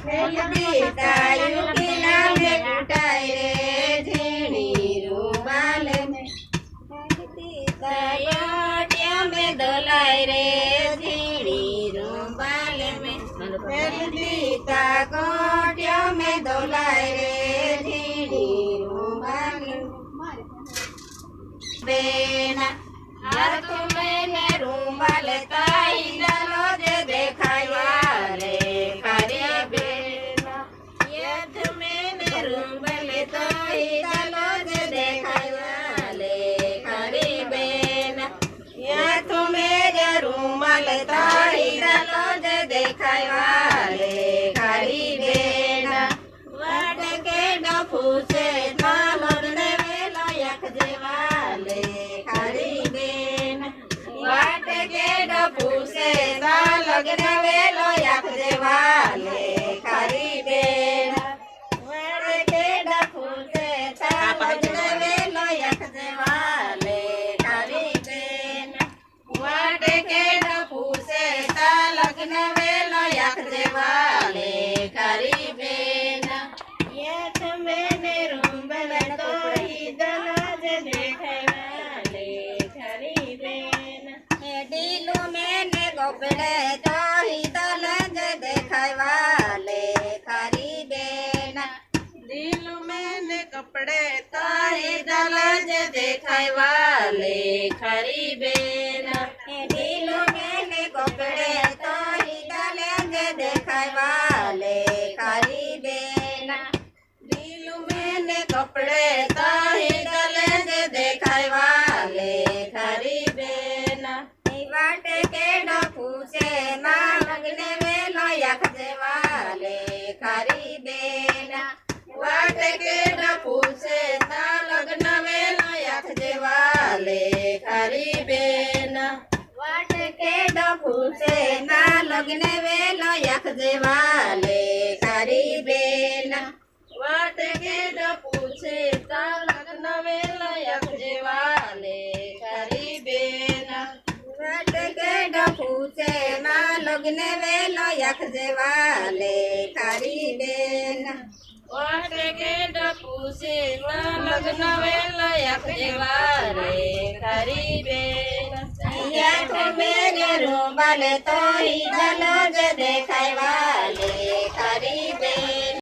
દીતા યુગીના મે કુટાય રે ઝીણી રૂમાલ મે દીતા યોટ્યા મે દોલાય રે ઝીણી રૂમાલ મે દીતા ગોટ્યા મે દોલાય રે ઝીણી રૂમાલ બેના હાથ મેને રૂમાલ તાઈ ડાલો જે દેખાયા રે ખરી બેના યથ મેને રૂમાલ તાઈ ડાલો જે દેખાયા રે ખરી બેના યથ મેને રૂમાલ તાઈ ડાલો જે દેખાયા રે ખરી બેના વાડ કે ડફુ છે થાલો ને વેલો યખ જેવા લે ખરી બેના વાટ કે ડફુ છે લગ્ન વેલો યખ જેવા લે ખરી બેના વાટ કે ડફુ છે લગ્ન વેલો યખ જેવા લે ખરી બેના વાટ કે ડફુ છે લગ્ન વેલો યખ જેવા લે ખરી બેના યથ મેને રૂમાલ તોઈ દલાજ દેખાયા લે ખરી બેના ઢીલું મેને કપડે તોઈ દલાજ દેખાયા લે ખરી બેના ઢીલું મેને કપડે તોઈ દલાજ દેખાયા લે ખરી બેના ઢીલું મેને કપડે તોઈ દલાજ દેખાયા લે ખરી બેના ઢીલું મેને કપડે તાહી ગલે જે દેખાયા લે ખરી બેના વાટ કે ડફુ છે ના લગ્ન વેલો યખ જેવા લે ખરી બેના વાટ કે ડફુ છે ના લગ્ન વેલો યખ જેવા લે ખરી બેના વાટ કે ડફુ છે ના લગ્ન વેલો યખ જેવા લે ખરી બેના વાટ કે ડફુ છે તા લગ્ન વેલો યખ જેવા લે ખરી બેના વાટ કે ડફુ છે ના લગ્ન વેલો યખ જેવા લે ખરી બેના વાટ કે ડફુ છે ના લગ્ન વેલો યખ જેવા લે ખરી બેના યથ મેરે રૂમાલ તોઈ દલો જે દેખાયા લે